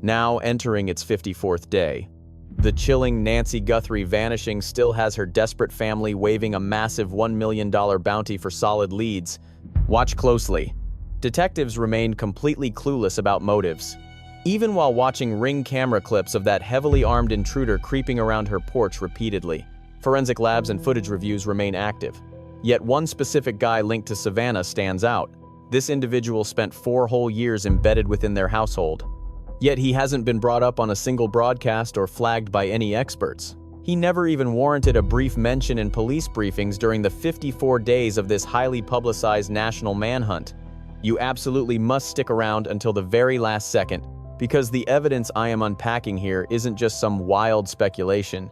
Now entering its 54th day. The chilling Nancy Guthrie vanishing still has her desperate family waving a massive $1 million bounty for solid leads. Watch closely. Detectives remained completely clueless about motives. Even while watching Ring camera clips of that heavily armed intruder creeping around her porch repeatedly, forensic labs and footage reviews remain active. Yet one specific guy linked to Savannah stands out. This individual spent 4 whole years embedded within their household. Yet he hasn't been brought up on a single broadcast or flagged by any experts. He never even warranted a brief mention in police briefings during the 54 days of this highly publicized national manhunt. You absolutely must stick around until the very last second, because the evidence I am unpacking here isn't just some wild speculation.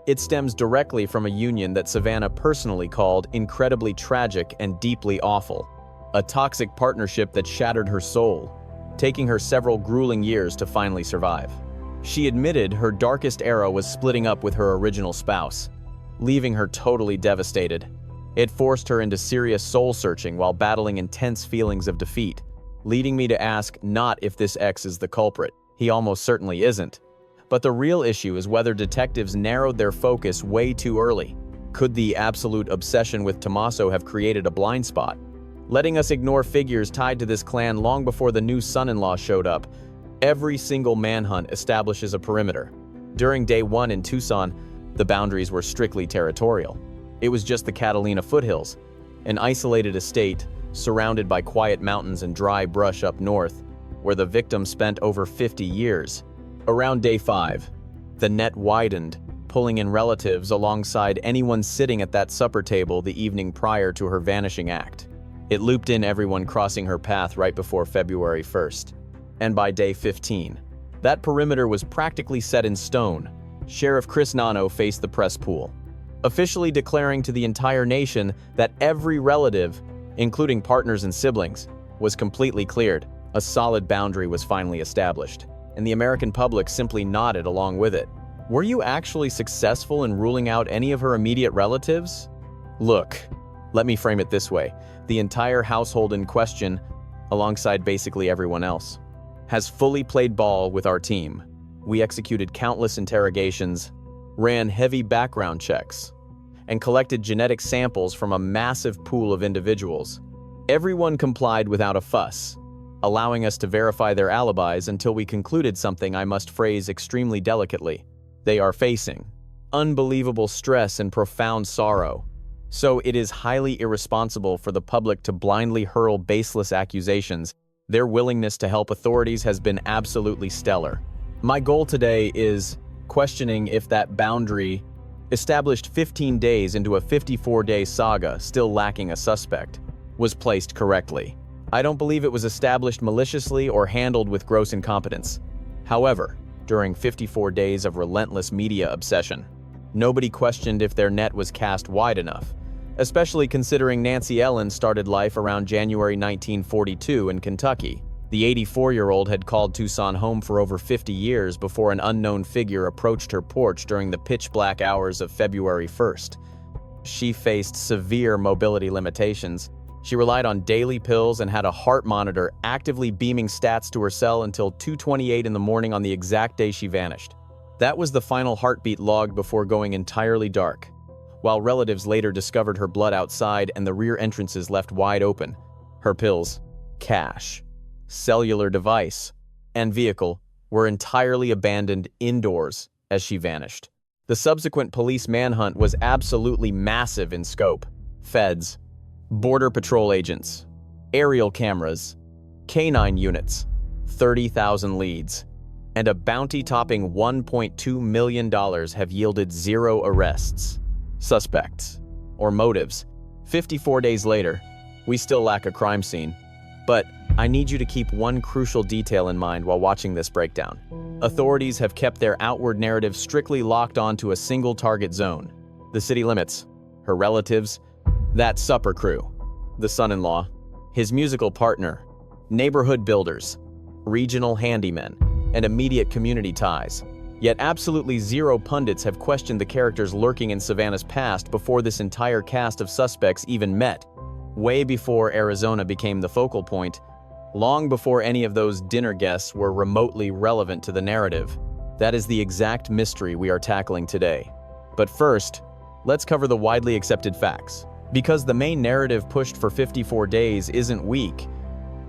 It stems directly from a union that Savannah personally called incredibly tragic and deeply awful. A toxic partnership that shattered her soul, taking her several grueling years to finally survive. She admitted her darkest era was splitting up with her original spouse, leaving her totally devastated. It forced her into serious soul-searching while battling intense feelings of defeat, leading me to ask not if this ex is the culprit. He almost certainly isn't. But the real issue is whether detectives narrowed their focus way too early. Could the absolute obsession with Tommaso have created a blind spot, letting us ignore figures tied to this clan long before the new son-in-law showed up? Every single manhunt establishes a perimeter. During day 1 in Tucson, the boundaries were strictly territorial. It was just the Catalina foothills, an isolated estate surrounded by quiet mountains and dry brush up north, where the victim spent over 50 years. Around day 5, the net widened, pulling in relatives alongside anyone sitting at that supper table the evening prior to her vanishing act. It looped in everyone crossing her path right before February 1st. And by day 15, that perimeter was practically set in stone. Sheriff Chris Nano faced the press pool, officially declaring to the entire nation that every relative, including partners and siblings, was completely cleared. A solid boundary was finally established, and the American public simply nodded along with it. Were you actually successful in ruling out any of her immediate relatives? Look, let me frame it this way. The entire household in question, alongside basically everyone else, has fully played ball with our team. We executed countless interrogations, ran heavy background checks, and collected genetic samples from a massive pool of individuals. Everyone complied without a fuss, allowing us to verify their alibis until we concluded something I must phrase extremely delicately. They are facing unbelievable stress and profound sorrow. So it is highly irresponsible for the public to blindly hurl baseless accusations. Their willingness to help authorities has been absolutely stellar. My goal today is questioning if that boundary, established 15 days into a 54-day saga still lacking a suspect, was placed correctly. I don't believe it was established maliciously or handled with gross incompetence. However, during 54 days of relentless media obsession, nobody questioned if their net was cast wide enough, especially considering Nancy Ellen started life around January 1942 in Kentucky. The 84-year-old had called Tucson home for over 50 years before an unknown figure approached her porch during the pitch-black hours of February 1st. She faced severe mobility limitations. She relied on daily pills and had a heart monitor actively beaming stats to her cell until 2:28 in the morning on the exact day she vanished. That was the final heartbeat logged before going entirely dark. While relatives later discovered her blood outside and the rear entrances left wide open, her pills, cash, cellular device, and vehicle were entirely abandoned indoors as she vanished. The subsequent police manhunt was absolutely massive in scope. Feds, border patrol agents, aerial cameras, canine units, 30,000 leads, and a bounty-topping $1.2 million have yielded 0 arrests, suspects, or motives. 54 days later, we still lack a crime scene. But I need you to keep one crucial detail in mind while watching this breakdown. Authorities have kept their outward narrative strictly locked onto a single target zone: the city limits, her relatives, that supper crew, the son-in-law, his musical partner, neighborhood builders, regional handymen, and immediate community ties. Yet absolutely 0 pundits have questioned the characters lurking in Savannah's past before this entire cast of suspects even met. Way before Arizona became the focal point, long before any of those dinner guests were remotely relevant to the narrative. That is the exact mystery we are tackling today. But first, let's cover the widely accepted facts. Because the main narrative pushed for 54 days isn't weak,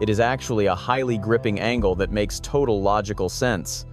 it is actually a highly gripping angle that makes total logical sense.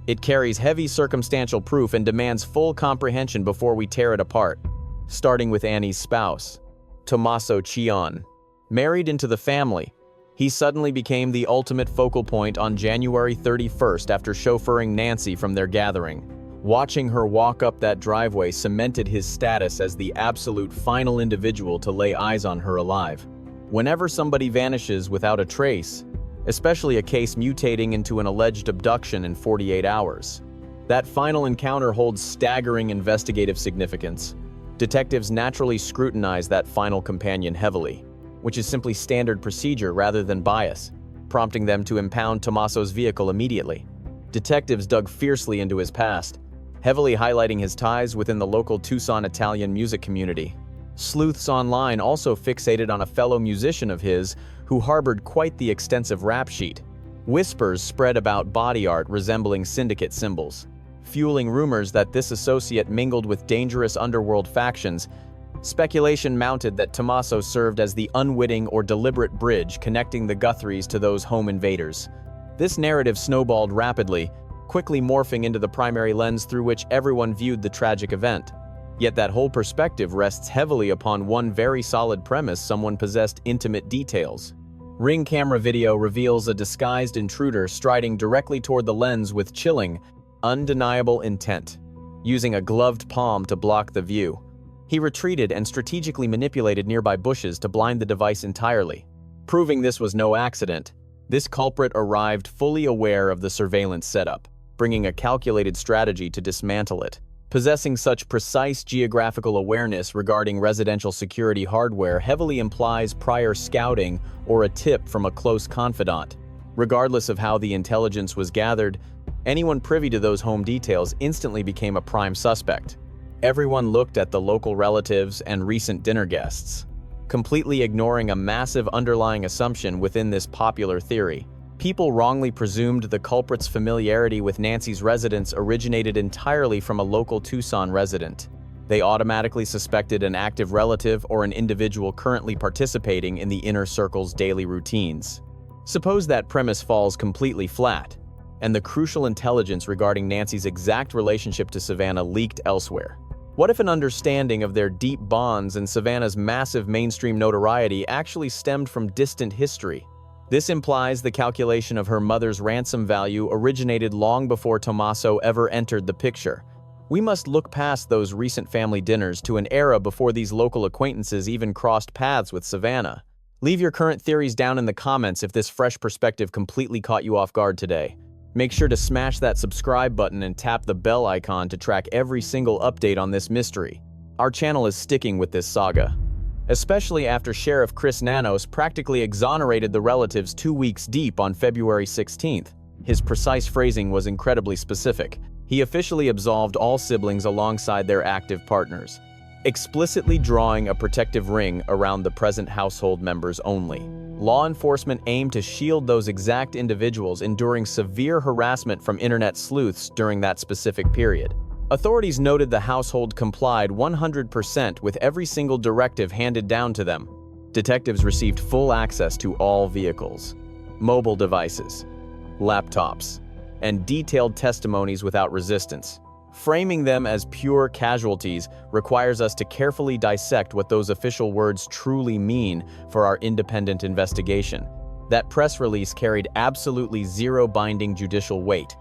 It carries heavy circumstantial proof and demands full comprehension before we tear it apart. Starting with Annie's spouse, Tommaso Cion. Married into the family, he suddenly became the ultimate focal point on January 31st after chauffeuring Nancy from their gathering. Watching her walk up that driveway cemented his status as the absolute final individual to lay eyes on her alive. Whenever somebody vanishes without a trace, especially a case mutating into an alleged abduction in 48 hours, that final encounter holds staggering investigative significance. Detectives naturally scrutinize that final companion heavily, which is simply standard procedure rather than bias, prompting them to impound Tommaso's vehicle immediately. Detectives dug fiercely into his past, heavily highlighting his ties within the local Tucson Italian music community. Sleuths online also fixated on a fellow musician of his who harbored quite the extensive rap sheet. Whispers spread about body art resembling syndicate symbols, fueling rumors that this associate mingled with dangerous underworld factions. Speculation mounted that Tommaso served as the unwitting or deliberate bridge connecting the Guthries to those home invaders. This narrative snowballed rapidly, quickly morphing into the primary lens through which everyone viewed the tragic event. Yet that whole perspective rests heavily upon one very solid premise: someone possessed intimate details. Ring camera video reveals a disguised intruder striding directly toward the lens with chilling, undeniable intent. Using a gloved palm to block the view, he retreated and strategically manipulated nearby bushes to blind the device entirely. Proving this was no accident, this culprit arrived fully aware of the surveillance setup, bringing a calculated strategy to dismantle it. Possessing such precise geographical awareness regarding residential security hardware heavily implies prior scouting or a tip from a close confidant. Regardless of how the intelligence was gathered, anyone privy to those home details instantly became a prime suspect. Everyone looked at the local relatives and recent dinner guests, completely ignoring a massive underlying assumption within this popular theory. People wrongly presumed the culprit's familiarity with Nancy's residence originated entirely from a local Tucson resident. They automatically suspected an active relative or an individual currently participating in the inner circle's daily routines. Suppose that premise falls completely flat, and the crucial intelligence regarding Nancy's exact relationship to Savannah leaked elsewhere. What if an understanding of their deep bonds and Savannah's massive mainstream notoriety actually stemmed from distant history? This implies the calculation of her mother's ransom value originated long before Tommaso ever entered the picture. We must look past those recent family dinners to an era before these local acquaintances even crossed paths with Savannah. Leave your current theories down in the comments if this fresh perspective completely caught you off guard today. Make sure to smash that subscribe button and tap the bell icon to track every single update on this mystery. Our channel is sticking with this saga, especially after Sheriff Chris Nanos practically exonerated the relatives 2 weeks deep on February 16th. His precise phrasing was incredibly specific. He officially absolved all siblings alongside their active partners, explicitly drawing a protective ring around the present household members only. Law enforcement aimed to shield those exact individuals enduring severe harassment from internet sleuths during that specific period. Authorities noted the household complied 100% with every single directive handed down to them. Detectives received full access to all vehicles, mobile devices, laptops, and detailed testimonies without resistance. Framing them as pure casualties requires us to carefully dissect what those official words truly mean for our independent investigation. That press release carried absolutely zero binding judicial weight.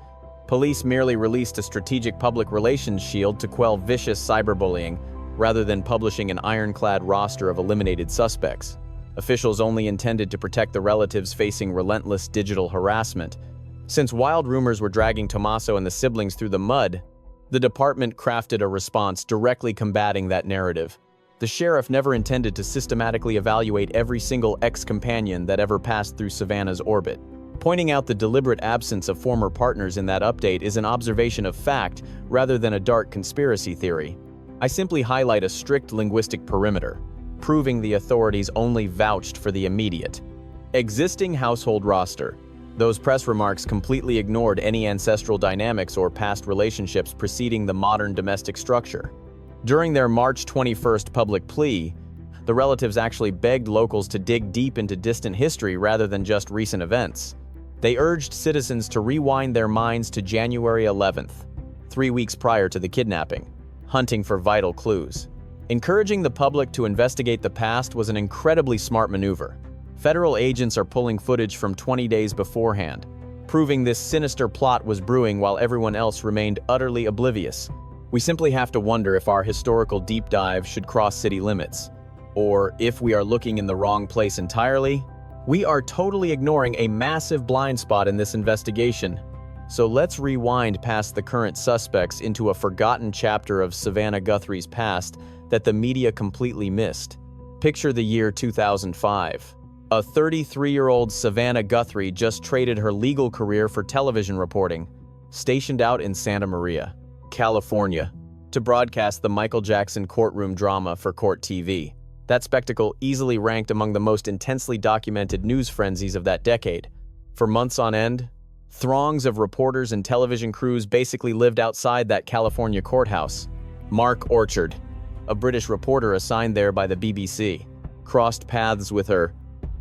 Police merely released a strategic public relations shield to quell vicious cyberbullying, rather than publishing an ironclad roster of eliminated suspects. Officials only intended to protect the relatives facing relentless digital harassment. Since wild rumors were dragging Tommaso and the siblings through the mud, the department crafted a response directly combating that narrative. The sheriff never intended to systematically evaluate every single ex-companion that ever passed through Savannah's orbit. Pointing out the deliberate absence of former partners in that update is an observation of fact rather than a dark conspiracy theory. I simply highlight a strict linguistic perimeter, proving the authorities only vouched for the immediate. Existing household roster. Those press remarks completely ignored any ancestral dynamics or past relationships preceding the modern domestic structure. During their March 21st public plea, the relatives actually begged locals to dig deep into distant history rather than just recent events. They urged citizens to rewind their minds to January 11th, 3 weeks prior to the kidnapping, hunting for vital clues. Encouraging the public to investigate the past was an incredibly smart maneuver. Federal agents are pulling footage from 20 days beforehand, proving this sinister plot was brewing while everyone else remained utterly oblivious. We simply have to wonder if our historical deep dive should cross city limits, or if we are looking in the wrong place entirely. We are totally ignoring a massive blind spot in this investigation. So let's rewind past the current suspects into a forgotten chapter of Savannah Guthrie's past that the media completely missed. Picture the year 2005. A 33-year-old Savannah Guthrie just traded her legal career for television reporting, stationed out in Santa Maria, California, to broadcast the Michael Jackson courtroom drama for Court TV. That spectacle easily ranked among the most intensely documented news frenzies of that decade. For months on end, throngs of reporters and television crews basically lived outside that California courthouse. Mark Orchard, a British reporter assigned there by the BBC, crossed paths with her,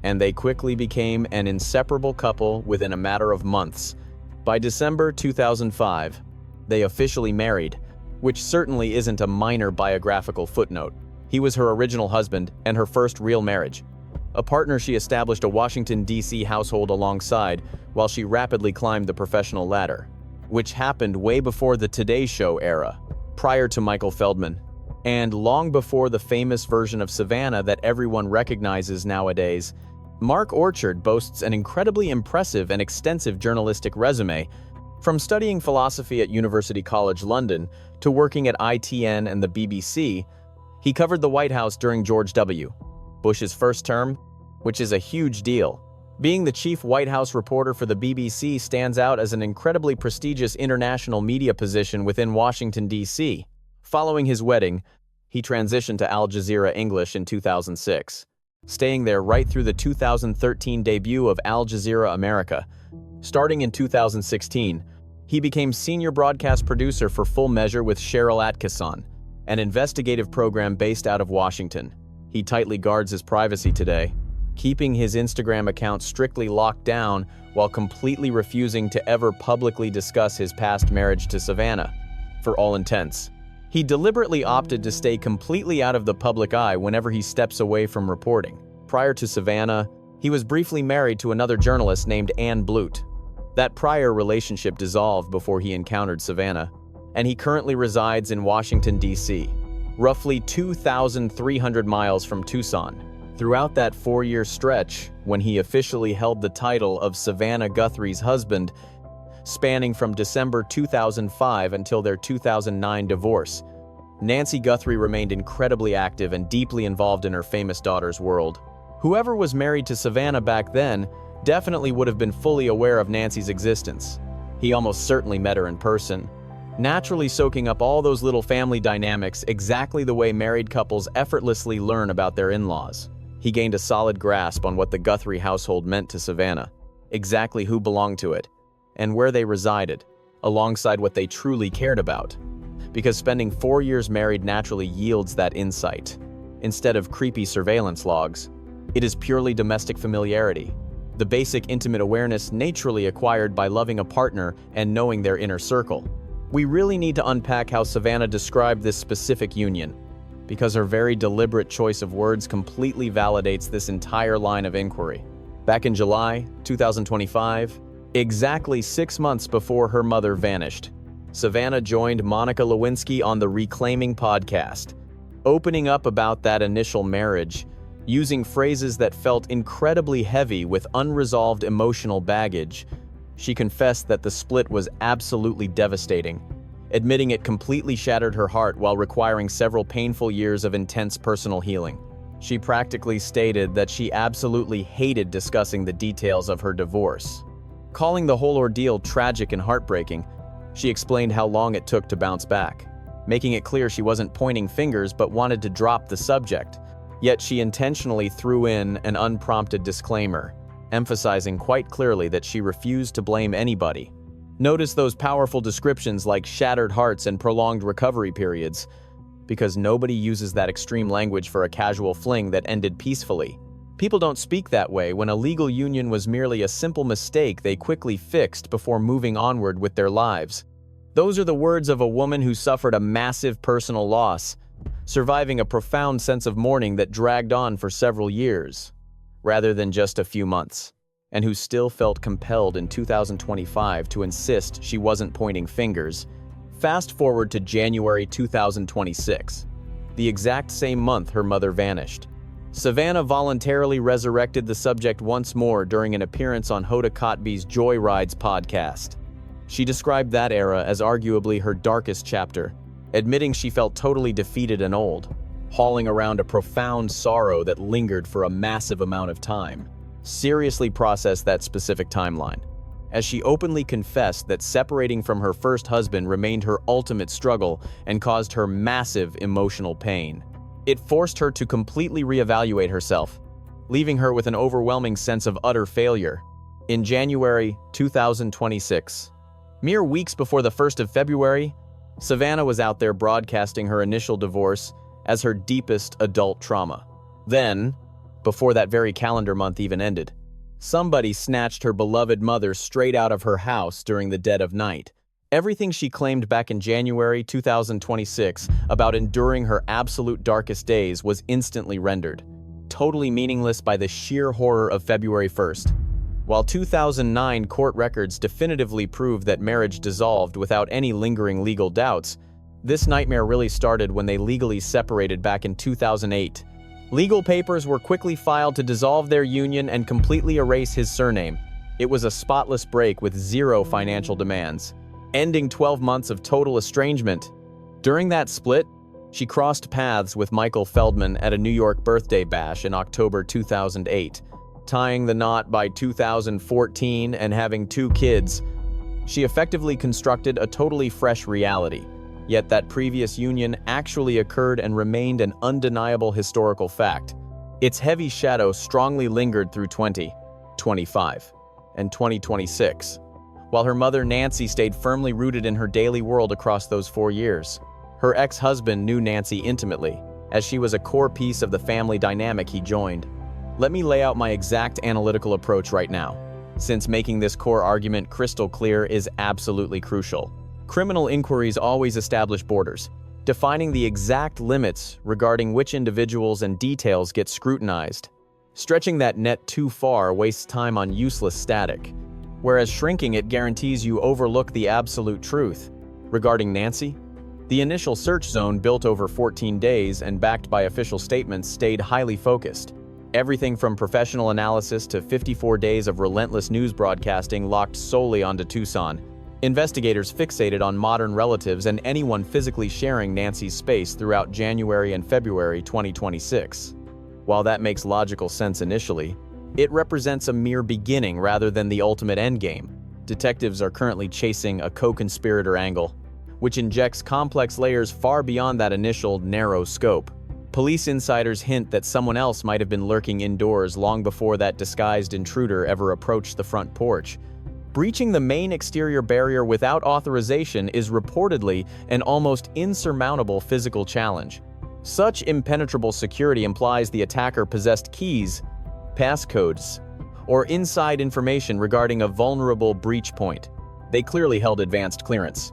and they quickly became an inseparable couple within a matter of months. By December 2005, they officially married, which certainly isn't a minor biographical footnote. He was her original husband and her first real marriage, a partner she established a Washington, D.C. household alongside while she rapidly climbed the professional ladder, which happened way before the Today Show era, prior to Michael Feldman, and long before the famous version of Savannah that everyone recognizes nowadays. Mark Orchard boasts an incredibly impressive and extensive journalistic resume, from studying philosophy at University College London to working at ITN and the BBC. He covered the White House during George W. Bush's first term, which is a huge deal. Being the chief White House reporter for the BBC stands out as an incredibly prestigious international media position within Washington, D.C. Following his wedding, he transitioned to Al Jazeera English in 2006. Staying there right through the 2013 debut of Al Jazeera America. Starting in 2016, he became senior broadcast producer for Full Measure with Cheryl Atkinson, an investigative program based out of Washington. He tightly guards his privacy today, keeping his Instagram account strictly locked down while completely refusing to ever publicly discuss his past marriage to Savannah. For all intents, he deliberately opted to stay completely out of the public eye whenever he steps away from reporting. Prior to Savannah, he was briefly married to another journalist named Ann Blute. That prior relationship dissolved before he encountered Savannah, and he currently resides in Washington, D.C., roughly 2,300 miles from Tucson. Throughout that 4-year stretch, when he officially held the title of Savannah Guthrie's husband, spanning from December 2005 until their 2009 divorce, Nancy Guthrie remained incredibly active and deeply involved in her famous daughter's world. Whoever was married to Savannah back then definitely would have been fully aware of Nancy's existence. He almost certainly met her in person, naturally soaking up all those little family dynamics exactly the way married couples effortlessly learn about their in-laws. He gained a solid grasp on what the Guthrie household meant to Savannah, exactly who belonged to it, and where they resided, alongside what they truly cared about. Because spending 4 years married naturally yields that insight. Instead of creepy surveillance logs, it is purely domestic familiarity, the basic intimate awareness naturally acquired by loving a partner and knowing their inner circle. We really need to unpack how Savannah described this specific union, because her very deliberate choice of words completely validates this entire line of inquiry. Back in July 2025, exactly 6 months before her mother vanished, Savannah joined Monica Lewinsky on the Reclaiming podcast, opening up about that initial marriage, using phrases that felt incredibly heavy with unresolved emotional baggage. She confessed that the split was absolutely devastating, admitting it completely shattered her heart while requiring several painful years of intense personal healing. She practically stated that she absolutely hated discussing the details of her divorce. Calling the whole ordeal tragic and heartbreaking, she explained how long it took to bounce back, making it clear she wasn't pointing fingers but wanted to drop the subject. Yet she intentionally threw in an unprompted disclaimer, emphasizing quite clearly that she refused to blame anybody. Notice those powerful descriptions like shattered hearts and prolonged recovery periods, because nobody uses that extreme language for a casual fling that ended peacefully. People don't speak that way when a legal union was merely a simple mistake they quickly fixed before moving onward with their lives. Those are the words of a woman who suffered a massive personal loss, surviving a profound sense of mourning that dragged on for several years, rather than just a few months, and who still felt compelled in 2025 to insist she wasn't pointing fingers. Fast forward to January 2026, the exact same month her mother vanished. Savannah voluntarily resurrected the subject once more during an appearance on Hoda Kotb's Joy Rides podcast. She described that era as arguably her darkest chapter, admitting she felt totally defeated and old, hauling around a profound sorrow that lingered for a massive amount of time. Seriously processed that specific timeline, as she openly confessed that separating from her first husband remained her ultimate struggle and caused her massive emotional pain. It forced her to completely reevaluate herself, leaving her with an overwhelming sense of utter failure. In January 2026, mere weeks before the 1st of February, Savannah was out there broadcasting her initial divorce as her deepest adult trauma. Then, before that very calendar month even ended, somebody snatched her beloved mother straight out of her house during the dead of night. Everything she claimed back in January 2026 about enduring her absolute darkest days was instantly rendered, totally meaningless by the sheer horror of February 1st. While 2009 court records definitively proved that marriage dissolved without any lingering legal doubts, this nightmare really started when they legally separated back in 2008. Legal papers were quickly filed to dissolve their union and completely erase his surname. It was a spotless break with zero financial demands, ending 12 months of total estrangement. During that split, she crossed paths with Michael Feldman at a New York birthday bash in October 2008. Tying the knot by 2014 and having 2 kids, she effectively constructed a totally fresh reality. Yet that previous union actually occurred and remained an undeniable historical fact. Its heavy shadow strongly lingered through 2025 and 2026. While her mother Nancy stayed firmly rooted in her daily world across those 4 years. Her ex-husband knew Nancy intimately, as she was a core piece of the family dynamic he joined. Let me lay out my exact analytical approach right now, since making this core argument crystal clear is absolutely crucial. Criminal inquiries always establish borders, defining the exact limits regarding which individuals and details get scrutinized. Stretching that net too far wastes time on useless static, whereas shrinking it guarantees you overlook the absolute truth. Regarding Nancy, the initial search zone, built over 14 days and backed by official statements, stayed highly focused. Everything from professional analysis to 54 days of relentless news broadcasting locked solely onto Tucson. Investigators fixated on modern relatives and anyone physically sharing Nancy's space throughout January and February 2026. While that makes logical sense initially, it represents a mere beginning rather than the ultimate endgame. Detectives are currently chasing a co-conspirator angle, which injects complex layers far beyond that initial narrow scope. Police insiders hint that someone else might have been lurking indoors long before that disguised intruder ever approached the front porch. Breaching the main exterior barrier without authorization is reportedly an almost insurmountable physical challenge. Such impenetrable security implies the attacker possessed keys, passcodes, or inside information regarding a vulnerable breach point. They clearly held advanced clearance,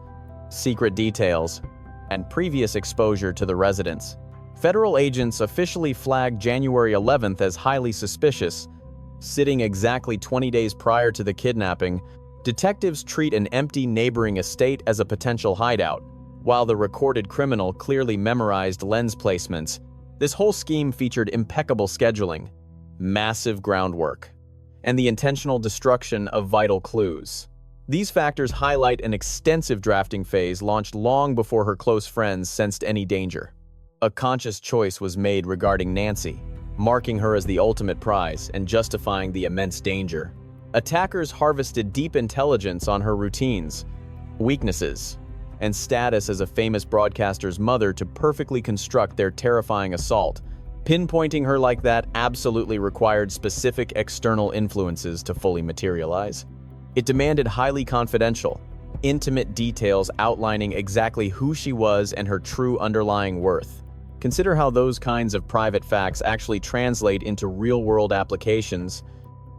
secret details, and previous exposure to the residents. Federal agents officially flagged January 11th as highly suspicious. Sitting exactly 20 days prior to the kidnapping, detectives treat an empty neighboring estate as a potential hideout. While the recorded criminal clearly memorized lens placements, this whole scheme featured impeccable scheduling, massive groundwork, and the intentional destruction of vital clues. These factors highlight an extensive drafting phase launched long before her close friends sensed any danger. A conscious choice was made regarding Nancy, marking her as the ultimate prize and justifying the immense danger. Attackers harvested deep intelligence on her routines, weaknesses, and status as a famous broadcaster's mother to perfectly construct their terrifying assault. Pinpointing her like that absolutely required specific external influences to fully materialize. It demanded highly confidential, intimate details outlining exactly who she was and her true underlying worth. Consider how those kinds of private facts actually translate into real-world applications.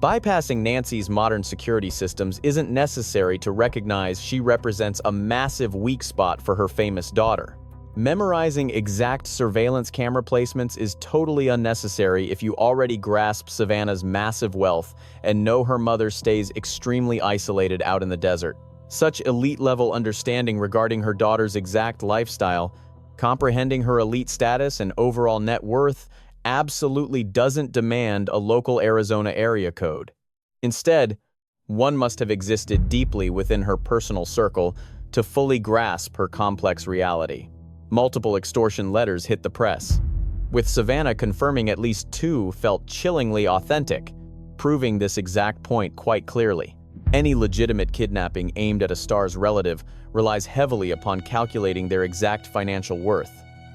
Bypassing Nancy's modern security systems isn't necessary to recognize she represents a massive weak spot for her famous daughter. Memorizing exact surveillance camera placements is totally unnecessary if you already grasp Savannah's massive wealth and know her mother stays extremely isolated out in the desert. Such elite-level understanding regarding her daughter's exact lifestyle, comprehending her elite status and overall net worth, absolutely doesn't demand a local Arizona area code. Instead, one must have existed deeply within her personal circle to fully grasp her complex reality. Multiple extortion letters hit the press, with Savannah confirming at least 2 felt chillingly authentic, proving this exact point quite clearly. Any legitimate kidnapping aimed at a star's relative relies heavily upon calculating their exact financial worth.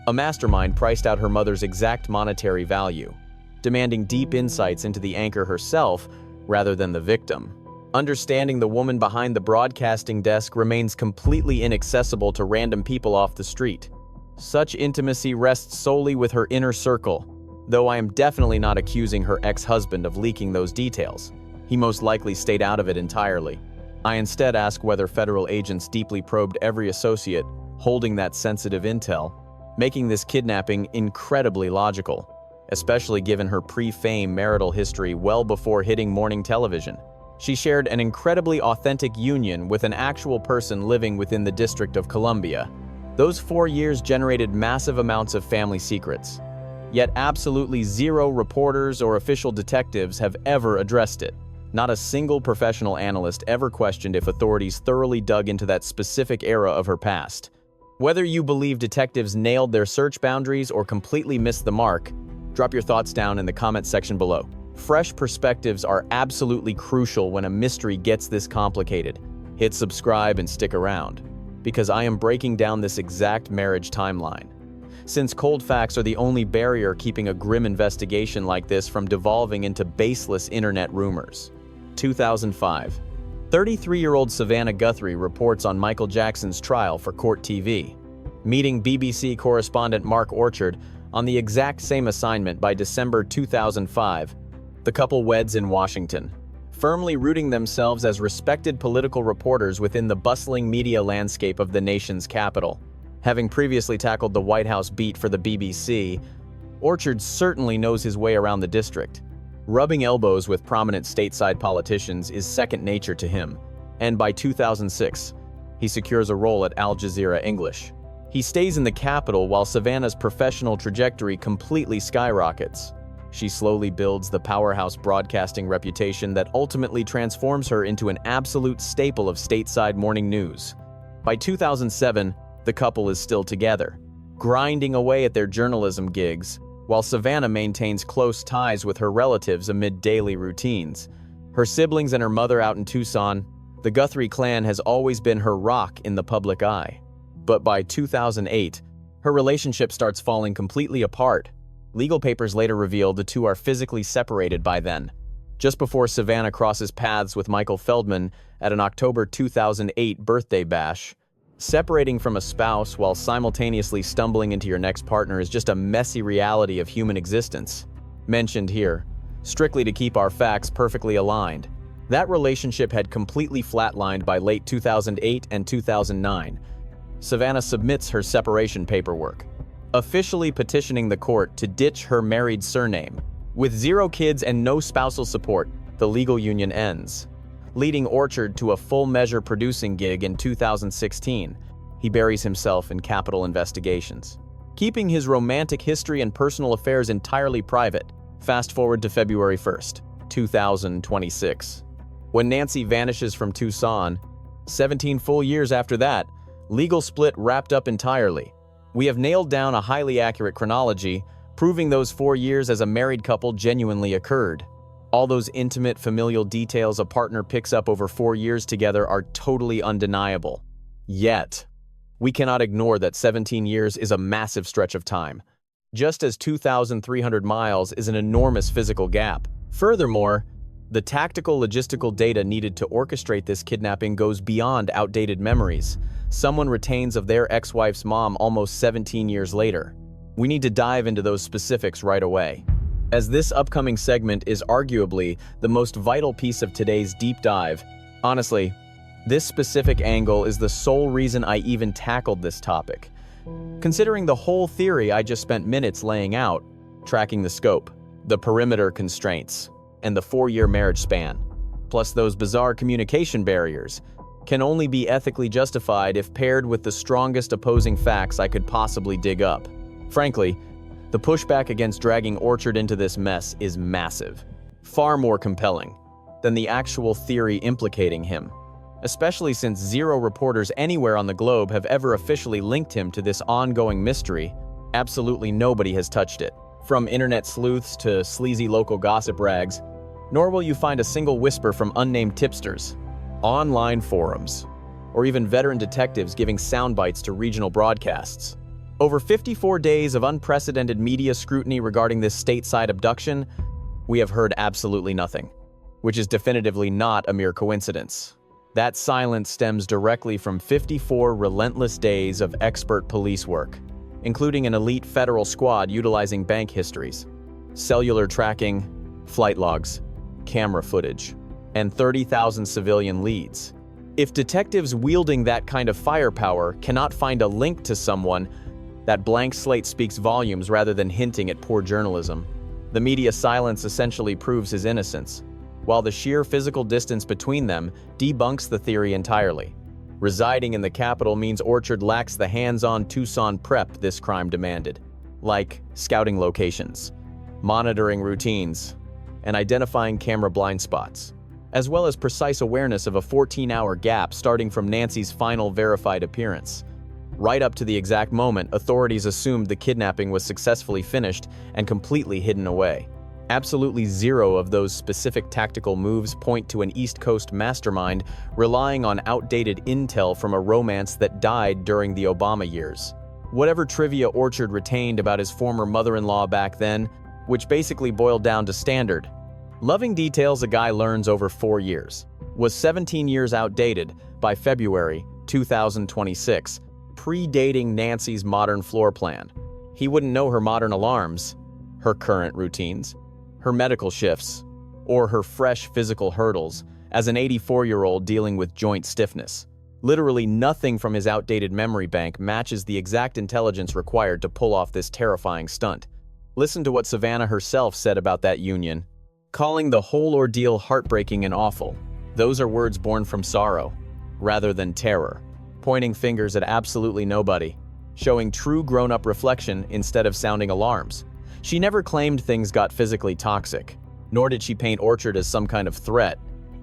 A mastermind priced out her mother's exact monetary value, demanding deep insights into the anchor herself rather than the victim. Understanding the woman behind the broadcasting desk remains completely inaccessible to random people off the street. Such intimacy rests solely with her inner circle, though I am definitely not accusing her ex-husband of leaking those details. He most likely stayed out of it entirely. I instead ask whether federal agents deeply probed every associate holding that sensitive intel, making this kidnapping incredibly logical, especially given her pre-fame marital history well before hitting morning television. She shared an incredibly authentic union with an actual person living within the District of Columbia. Those 4 years generated massive amounts of family secrets, yet absolutely zero reporters or official detectives have ever addressed it. Not a single professional analyst ever questioned if authorities thoroughly dug into that specific era of her past. Whether you believe detectives nailed their search boundaries or completely missed the mark, drop your thoughts down in the comment section below. Fresh perspectives are absolutely crucial when a mystery gets this complicated. Hit subscribe and stick around, because I am breaking down this exact marriage timeline. Since cold facts are the only barrier keeping a grim investigation like this from devolving into baseless internet rumors. 2005. 33-year-old Savannah Guthrie reports on Michael Jackson's trial for Court TV, meeting BBC correspondent Mark Orchard on the exact same assignment by December 2005. The couple weds in Washington, firmly rooting themselves as respected political reporters within the bustling media landscape of the nation's capital. Having previously tackled the White House beat for the BBC, Orchard certainly knows his way around the district. Rubbing elbows with prominent stateside politicians is second nature to him, and by 2006, he secures a role at Al Jazeera English. He stays in the capital while Savannah's professional trajectory completely skyrockets. She slowly builds the powerhouse broadcasting reputation that ultimately transforms her into an absolute staple of stateside morning news. By 2007, the couple is still together, grinding away at their journalism gigs, while Savannah maintains close ties with her relatives amid daily routines. Her siblings and her mother out in Tucson, the Guthrie clan has always been her rock in the public eye. But by 2008, her relationship starts falling completely apart. Legal papers later reveal the two are physically separated by then, just before Savannah crosses paths with Michael Feldman at an October 2008 birthday bash. Separating from a spouse while simultaneously stumbling into your next partner is just a messy reality of human existence. Mentioned here, strictly to keep our facts perfectly aligned. That relationship had completely flatlined by late 2008 and 2009. Savannah submits her separation paperwork, officially petitioning the court to ditch her married surname. With 0 kids and no spousal support, the legal union ends, leading Orchard to a full-measure producing gig in 2016. He buries himself in capital investigations, keeping his romantic history and personal affairs entirely private. Fast forward to February 1st, 2026. When Nancy vanishes from Tucson, 17 full years after that, legal split wrapped up entirely. We have nailed down a highly accurate chronology, proving those 4 years as a married couple genuinely occurred. All those intimate familial details a partner picks up over 4 years together are totally undeniable. Yet, we cannot ignore that 17 years is a massive stretch of time. just as 2,300 miles is an enormous physical gap. Furthermore, the tactical logistical data needed to orchestrate this kidnapping goes beyond outdated memories someone retains of their ex-wife's mom almost 17 years later. We need to dive into those specifics right away, as this upcoming segment is arguably the most vital piece of today's deep dive. Honestly, this specific angle is the sole reason I even tackled this topic. Considering the whole theory I just spent minutes laying out, tracking the scope, the perimeter constraints, and the 4-year marriage span, plus those bizarre communication barriers, can only be ethically justified if paired with the strongest opposing facts I could possibly dig up. Frankly, the pushback against dragging Orchard into this mess is massive, far more compelling than the actual theory implicating him, especially since zero reporters anywhere on the globe have ever officially linked him to this ongoing mystery. Absolutely nobody has touched it, from internet sleuths to sleazy local gossip rags, nor will you find a single whisper from unnamed tipsters, online forums, or even veteran detectives giving sound bites to regional broadcasts. Over 54 days of unprecedented media scrutiny regarding this stateside abduction, we have heard absolutely nothing, which is definitively not a mere coincidence. That silence stems directly from 54 relentless days of expert police work, including an elite federal squad utilizing bank histories, cellular tracking, flight logs, camera footage, and 30,000 civilian leads. If detectives wielding that kind of firepower cannot find a link to someone, that blank slate speaks volumes rather than hinting at poor journalism. The media silence essentially proves his innocence, while the sheer physical distance between them debunks the theory entirely. Residing in the capital means Orchard lacks the hands-on Tucson prep this crime demanded, like scouting locations, monitoring routines, and identifying camera blind spots, as well as precise awareness of a 14-hour gap starting from Nancy's final verified appearance. Right up to the exact moment, authorities assumed the kidnapping was successfully finished and completely hidden away. Absolutely zero of those specific tactical moves point to an East Coast mastermind relying on outdated intel from a romance that died during the Obama years. Whatever trivia Orchard retained about his former mother-in-law back then, which basically boiled down to standard loving details a guy learns over 4 years, was 17 years outdated by February 2026, predating Nancy's modern floor plan. He wouldn't know her modern alarms, her current routines, her medical shifts, or her fresh physical hurdles as an 84-year-old dealing with joint stiffness. Literally nothing from his outdated memory bank matches the exact intelligence required to pull off this terrifying stunt. Listen to what Savannah herself said about that union, calling the whole ordeal heartbreaking and awful. Those are words born from sorrow, rather than terror, pointing fingers at absolutely nobody, showing true grown-up reflection instead of sounding alarms. She never claimed things got physically toxic, nor did she paint Orchard as some kind of threat.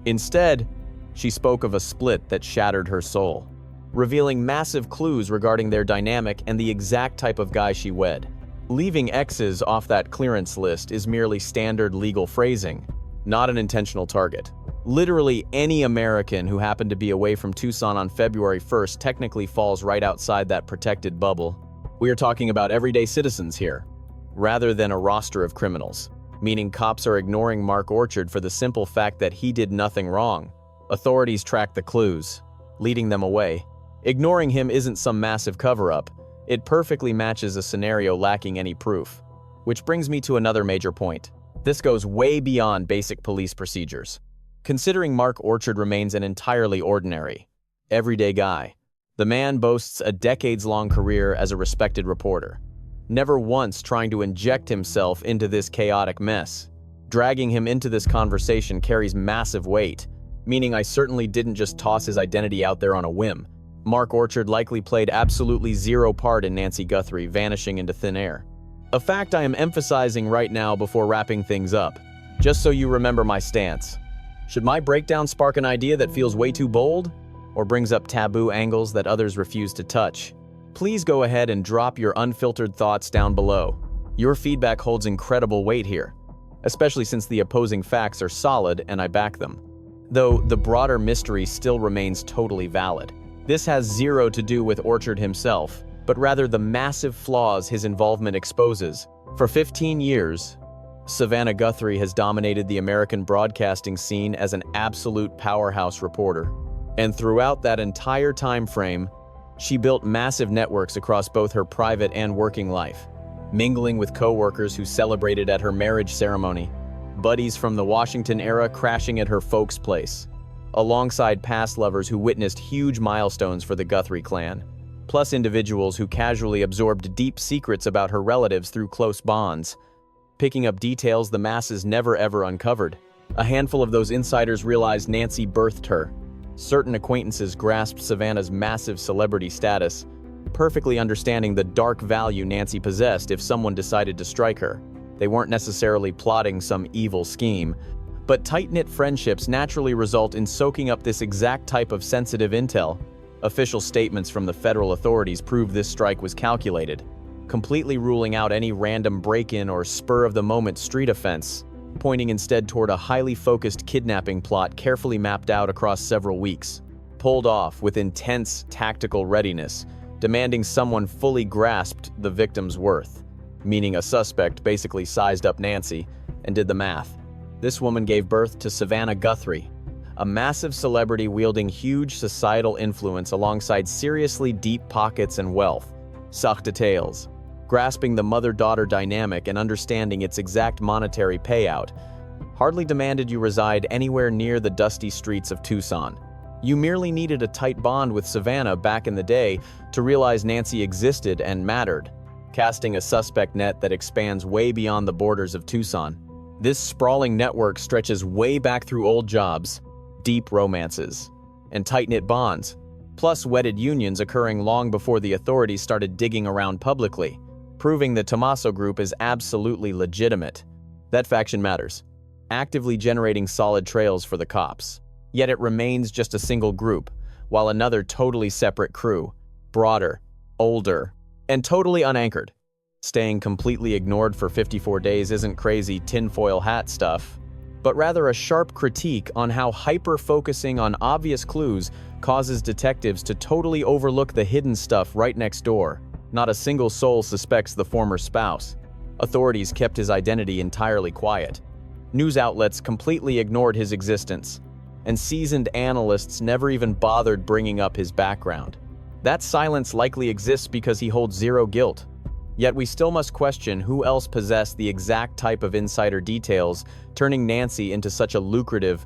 Instead, she spoke of a split that shattered her soul, revealing massive clues regarding their dynamic and the exact type of guy she wed. Leaving exes off that clearance list is merely standard legal phrasing, not an intentional target. Literally any American who happened to be away from Tucson on February 1st technically falls right outside that protected bubble. We are talking about everyday citizens here, rather than a roster of criminals, meaning cops are ignoring Mark Orchard for the simple fact that he did nothing wrong. Authorities track the clues, leading them away. Ignoring him isn't some massive cover-up. It perfectly matches a scenario lacking any proof. Which brings me to another major point. This goes way beyond basic police procedures. Considering Mark Orchard remains an entirely ordinary, everyday guy, the man boasts a decades-long career as a respected reporter, never once trying to inject himself into this chaotic mess. Dragging him into this conversation carries massive weight, meaning I certainly didn't just toss his identity out there on a whim. Mark Orchard likely played absolutely zero part in Nancy Guthrie vanishing into thin air. A fact I am emphasizing right now before wrapping things up, just so you remember my stance. Should my breakdown spark an idea that feels way too bold, or brings up taboo angles that others refuse to touch? Please go ahead and drop your unfiltered thoughts down below. Your feedback holds incredible weight here, especially since the opposing facts are solid and I back them. Though the broader mystery still remains totally valid. This has zero to do with Orchard himself, but rather the massive flaws his involvement exposes. For 15 years, Savannah Guthrie has dominated the American broadcasting scene as an absolute powerhouse reporter. And throughout that entire time frame, she built massive networks across both her private and working life, mingling with co-workers who celebrated at her marriage ceremony, buddies from the Washington era crashing at her folks' place, alongside past lovers who witnessed huge milestones for the Guthrie clan, plus individuals who casually absorbed deep secrets about her relatives through close bonds, picking up details the masses never ever uncovered. A handful of those insiders realized Nancy birthed her. Certain acquaintances grasped Savannah's massive celebrity status, perfectly understanding the dark value Nancy possessed if someone decided to strike her. They weren't necessarily plotting some evil scheme, but tight-knit friendships naturally result in soaking up this exact type of sensitive intel. Official statements from the federal authorities prove this strike was calculated, completely ruling out any random break-in or spur-of-the-moment street offense, pointing instead toward a highly focused kidnapping plot carefully mapped out across several weeks, pulled off with intense tactical readiness, demanding someone fully grasped the victim's worth, meaning a suspect basically sized up Nancy and did the math. This woman gave birth to Savannah Guthrie, a massive celebrity wielding huge societal influence alongside seriously deep pockets and wealth. Such details. Grasping the mother-daughter dynamic and understanding its exact monetary payout hardly demanded you reside anywhere near the dusty streets of Tucson. You merely needed a tight bond with Savannah back in the day to realize Nancy existed and mattered, casting a suspect net that expands way beyond the borders of Tucson. This sprawling network stretches way back through old jobs, deep romances, and tight-knit bonds, plus wedded unions occurring long before the authorities started digging around publicly, proving the Tommaso group is absolutely legitimate. That faction matters, actively generating solid trails for the cops. Yet it remains just a single group, while another totally separate crew, broader, older, and totally unanchored. Staying completely ignored for 54 days isn't crazy tinfoil hat stuff, but rather a sharp critique on how hyper-focusing on obvious clues causes detectives to totally overlook the hidden stuff right next door. Not a single soul suspects the former spouse. Authorities kept his identity entirely quiet. News outlets completely ignored his existence, and seasoned analysts never even bothered bringing up his background. That silence likely exists because he holds zero guilt. Yet we still must question who else possessed the exact type of insider details, turning Nancy into such a lucrative,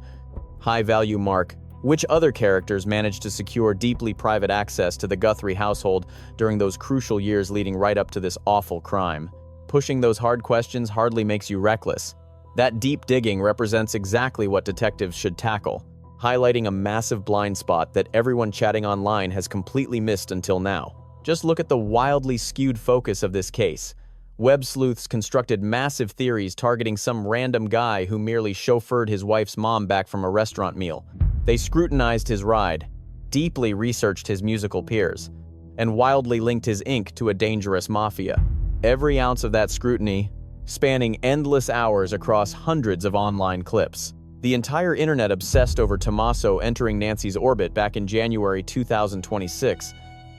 high-value mark. Which other characters managed to secure deeply private access to the Guthrie household during those crucial years leading right up to this awful crime? Pushing those hard questions hardly makes you reckless. That deep digging represents exactly what detectives should tackle, highlighting a massive blind spot that everyone chatting online has completely missed until now. Just look at the wildly skewed focus of this case. Web sleuths constructed massive theories targeting some random guy who merely chauffeured his wife's mom back from a restaurant meal. They scrutinized his ride, deeply researched his musical peers, and wildly linked his ink to a dangerous mafia. Every ounce of that scrutiny, spanning endless hours across hundreds of online clips. The entire internet obsessed over Tommaso entering Nancy's orbit back in January 2026.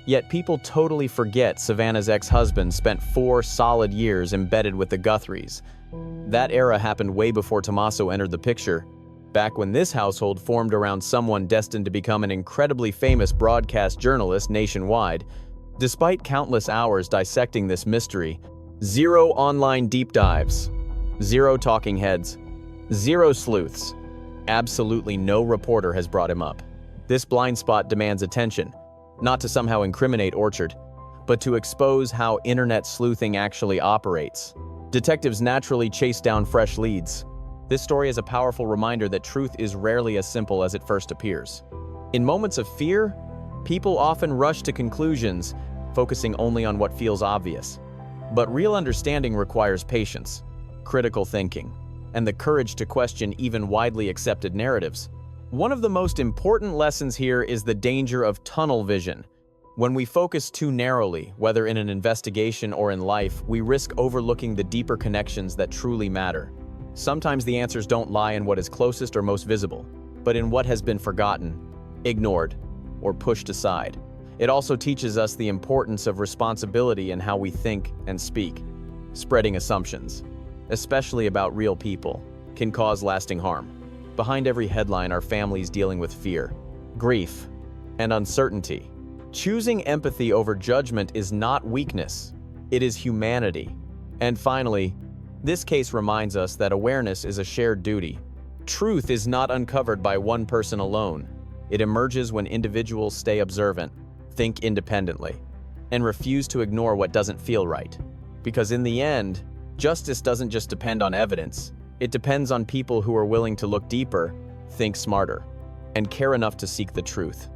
Yet people totally forget Savannah's ex-husband spent 4 solid years embedded with the Guthries. That era happened way before Tommaso entered the picture, back when this household formed around someone destined to become an incredibly famous broadcast journalist nationwide. Despite countless hours dissecting this mystery, 0 online deep dives, 0 talking heads, 0 sleuths, absolutely no reporter has brought him up. This blind spot demands attention, not to somehow incriminate Orchard, but to expose how internet sleuthing actually operates. Detectives naturally chase down fresh leads. This story is a powerful reminder that truth is rarely as simple as it first appears. In moments of fear, people often rush to conclusions, focusing only on what feels obvious. But real understanding requires patience, critical thinking, and the courage to question even widely accepted narratives. One of the most important lessons here is the danger of tunnel vision. When we focus too narrowly, whether in an investigation or in life, we risk overlooking the deeper connections that truly matter. Sometimes the answers don't lie in what is closest or most visible, but in what has been forgotten, ignored, or pushed aside. It also teaches us the importance of responsibility in how we think and speak. Spreading assumptions, especially about real people, can cause lasting harm. Behind every headline are families dealing with fear, grief, and uncertainty. Choosing empathy over judgment is not weakness, it is humanity. And finally, this case reminds us that awareness is a shared duty. Truth is not uncovered by one person alone. It emerges when individuals stay observant, think independently, and refuse to ignore what doesn't feel right. Because in the end, justice doesn't just depend on evidence, it depends on people who are willing to look deeper, think smarter, and care enough to seek the truth.